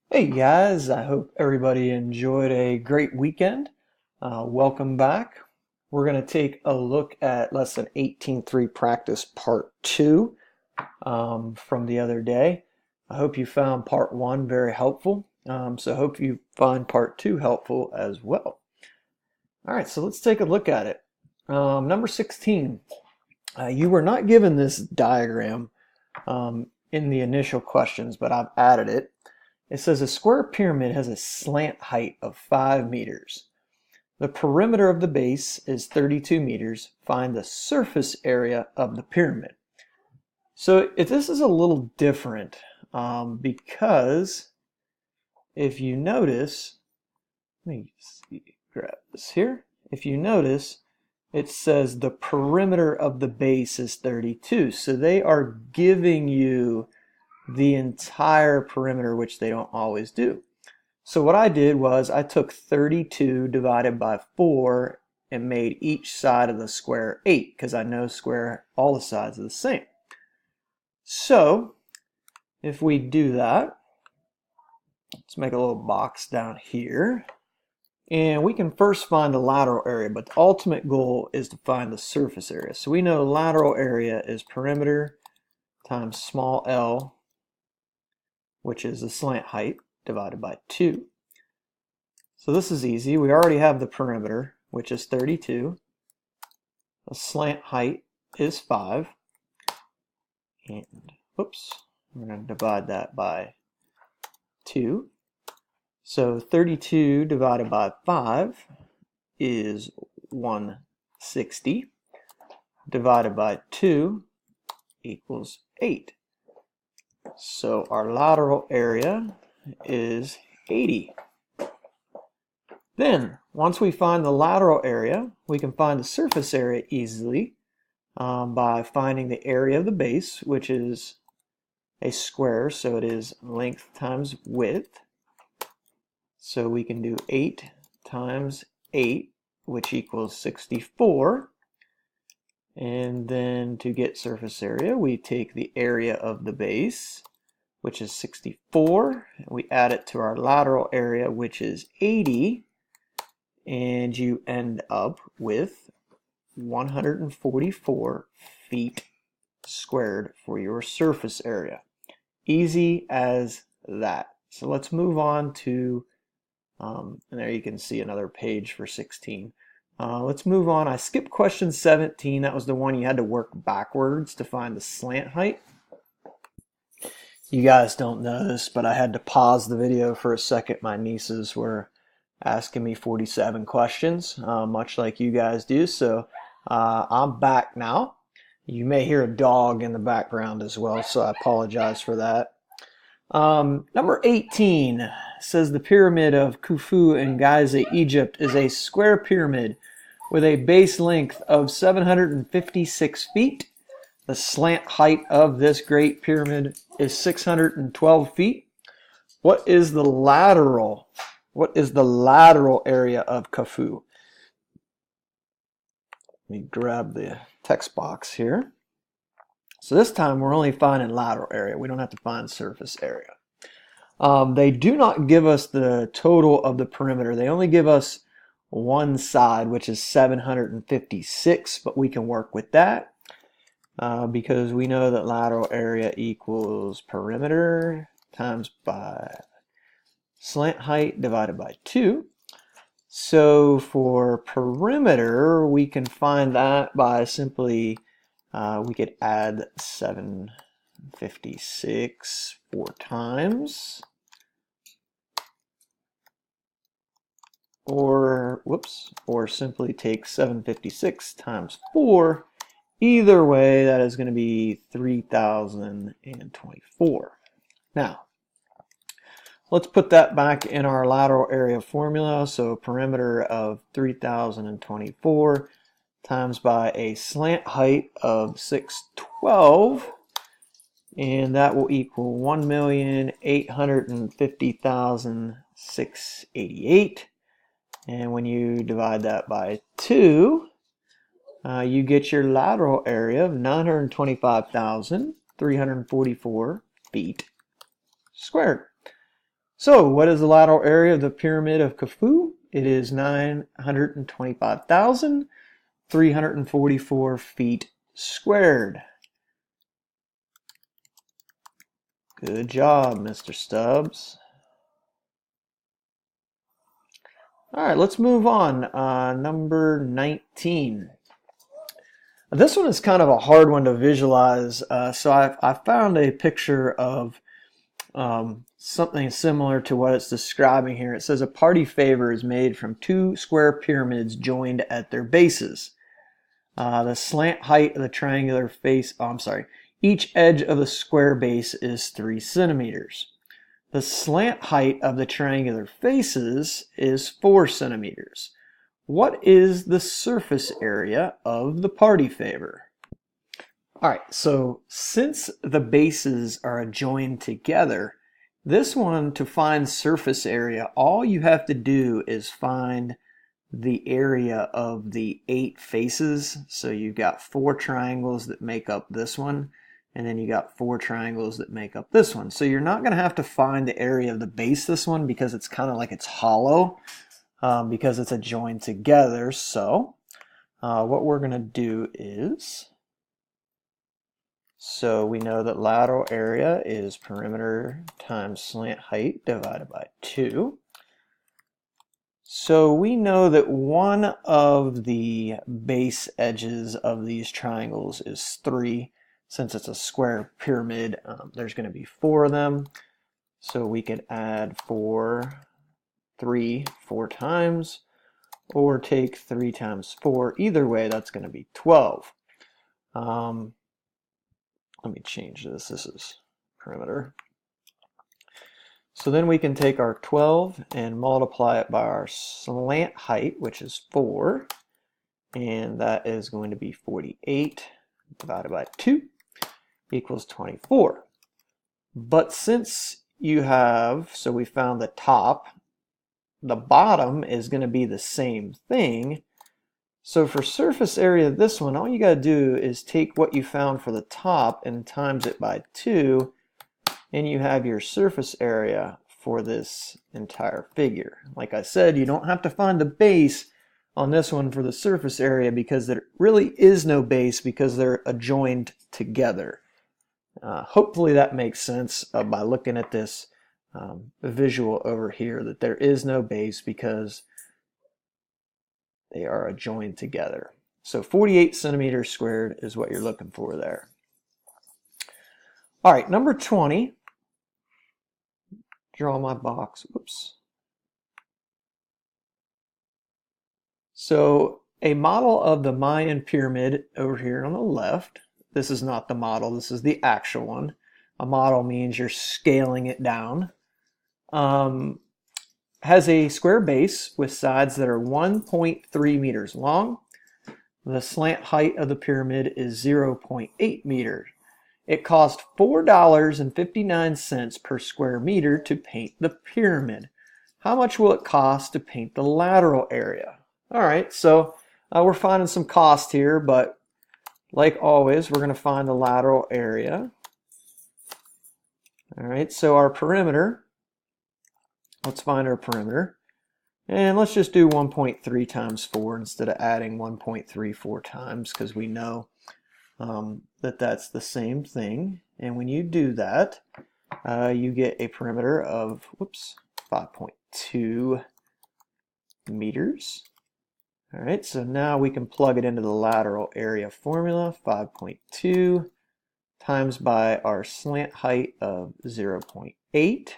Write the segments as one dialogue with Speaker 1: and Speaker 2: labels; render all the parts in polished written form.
Speaker 1: Hey guys, I hope everybody enjoyed a great weekend. Welcome back. We're going to take a look at lesson 18.3 practice part 2 from the other day. I hope you found part 1 very helpful. So I hope you find part 2 helpful as well. All right, so let's take a look at it. Number 16. You were not given this diagram in the initial questions, but I've added it. It says a square pyramid has a slant height of 5 meters. The perimeter of the base is 32 meters. Find the surface area of the pyramid. So if this is a little different because if you notice, let me grab this here. If you notice, it says the perimeter of the base is 32. So they are giving you the entire perimeter, which they don't always do. So what I did was I took 32 divided by 4 and made each side of the square 8 because I know all the sides are the same. So if we do that, let's make a little box down here. And we can first find the lateral area, but the ultimate goal is to find the surface area. So we know lateral area is perimeter times small l, which is the slant height, divided by 2. So this is easy. We already have the perimeter, which is 32. The slant height is 5. And, oops, we're going to divide that by 2. So 32 divided by 5 is 160. Divided by 2 equals 8. So our lateral area is 80. Then, once we find the lateral area, we can find the surface area easily by finding the area of the base, which is a square, so it is length times width. So we can do 8 times 8, which equals 64. And then to get surface area, we take the area of the base, which is 64. And we add it to our lateral area, which is 80. And you end up with 144 feet squared for your surface area. Easy as that. So let's move on to, and there you can see another page for 16. Let's move on. I skipped question 17. That was the one you had to work backwards to find the slant height. You guys don't know this, but I had to pause the video for a second. My nieces were asking me 47 questions, much like you guys do. So I'm back now. You may hear a dog in the background as well, so I apologize for that. Number 18 says the pyramid of Khufu in Giza, Egypt is a square pyramid with a base length of 756 feet. The slant height of this great pyramid is 612 feet. What is the lateral area of Khufu? Let me grab the text box here. So this time we're only finding lateral area. We don't have to find surface area. They do not give us the total of the perimeter. They only give us one side, which is 756, but we can work with that because we know that lateral area equals perimeter times by slant height divided by 2. So for perimeter, we can find that by simply, we could add 756 4 times, or simply take 756 times 4. Either way, that is going to be 3,024. Now, let's put that back in our lateral area formula. So perimeter of 3,024 times by a slant height of 612, and that will equal 1,850,688. And when you divide that by 2, you get your lateral area of 925,344 feet squared. So what is the lateral area of the Pyramid of Khufu? It is 925,344 feet squared. Good job, Mr. Stubbs. All right, let's move on. Number 19. This one is kind of a hard one to visualize. So I found a picture of something similar to what it's describing here. It says a party favor is made from two square pyramids joined at their bases. The slant height of the triangular face, each edge of the square base is 3 centimeters. The slant height of the triangular faces is 4 centimeters. What is the surface area of the party favor? All right, so since the bases are joined together, this one, to find surface area, all you have to do is find the area of the 8 faces. So you've got 4 triangles that make up this one, and then you got 4 triangles that make up this one. So you're not going to have to find the area of the base this one because it's kind of like it's hollow because it's joined together. So what we're going to do is, so we know that lateral area is perimeter times slant height divided by 2. So we know that one of the base edges of these triangles is 3. Since it's a square pyramid, there's going to be 4 of them. So we could add 3 4 times, or take 3 times 4. Either way, that's going to be 12. Let me change this. This is perimeter. So then we can take our 12 and multiply it by our slant height, which is 4. And that is going to be 48 divided by 2 equals 24. But since you have, so we found the top, the bottom is going to be the same thing. So for surface area of this one, all you got to do is take what you found for the top and times it by 2, and you have your surface area for this entire figure. Like I said, you don't have to find the base on this one for the surface area because there really is no base because they're adjoined together. Hopefully that makes sense by looking at this visual over here, that there is no base because they are adjoined together. So 48 centimeters squared is what you're looking for there. All right, number 20. Draw my box. Whoops. So a model of the Mayan pyramid over here on the left. This is not the model, this is the actual one. A model means you're scaling it down. Has a square base with sides that are 1.3 meters long. The slant height of the pyramid is 0.8 meters. It cost $4.59 per square meter to paint the pyramid. How much will it cost to paint the lateral area? All right, so we're finding some cost here, but like always, we're going to find the lateral area. All right, so our perimeter, let's find our perimeter. And let's just do 1.3 times 4 instead of adding 1.34 times because we know that that's the same thing. And when you do that, you get a perimeter of 5.2 meters. All right, so now we can plug it into the lateral area formula, 5.2 times by our slant height of 0.8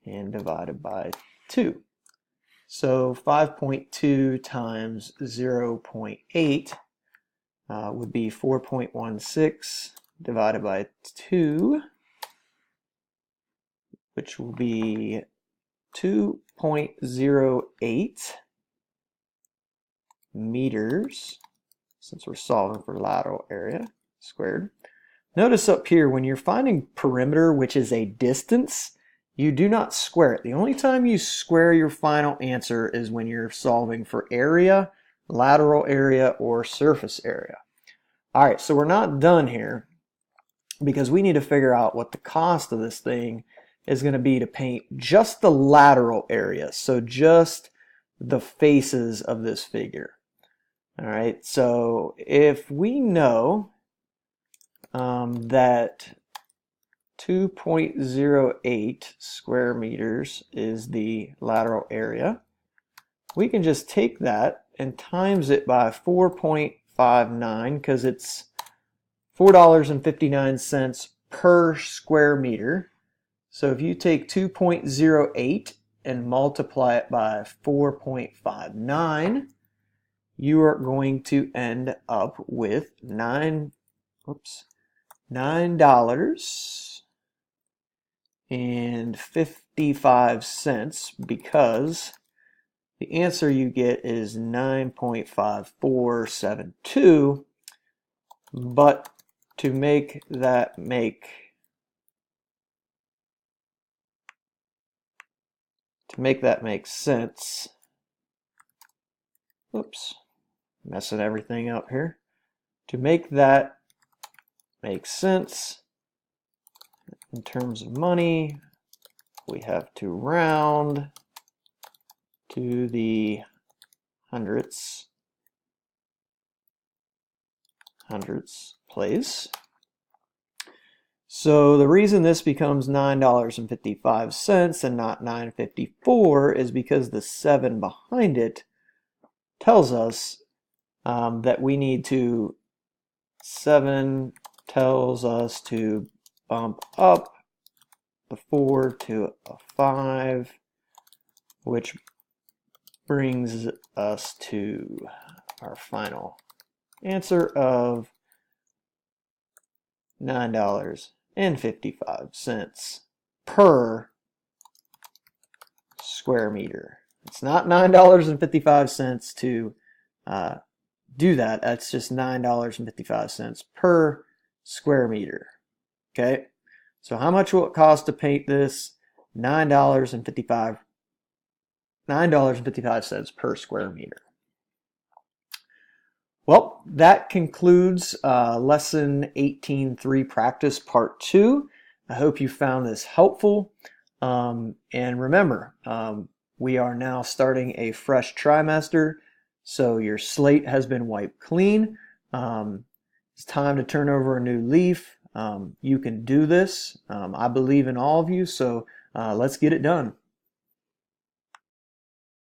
Speaker 1: and divided by 2. So 5.2 times 0.8 would be 4.16 divided by 2, which will be 2.08 meters, since we're solving for lateral area squared. Notice up here, when you're finding perimeter, which is a distance, you do not square it. The only time you square your final answer is when you're solving for area, lateral area, or surface area. All right, so we're not done here because we need to figure out what the cost of this thing is going to be to paint just the lateral area, so just the faces of this figure. All right, so if we know that 2.08 square meters is the lateral area, we can just take that and times it by 4.59 because it's $4.59 per square meter. So if you take 2.08 and multiply it by 4.59, you are going to end up with $9.55 because the answer you get is 9.5472. But to make that make sense, oops, messing everything up here. To make that make sense in terms of money, we have to round to the hundredths place. So the reason this becomes $9.55 and not $9.54 is because the 7 behind it tells us that we need to, 7 tells us to bump up the 4 to a 5, which brings us to our final answer of $9.55 per square meter. It's not $9.55 to do that. That's just $9.55 per square meter. Okay, so how much will it cost to paint this? $9.55 per square meter. Well, that concludes lesson 18.3 practice part 2. I hope you found this helpful. And remember, we are now starting a fresh trimester, so your slate has been wiped clean. It's time to turn over a new leaf. You can do this. I believe in all of you, so let's get it done.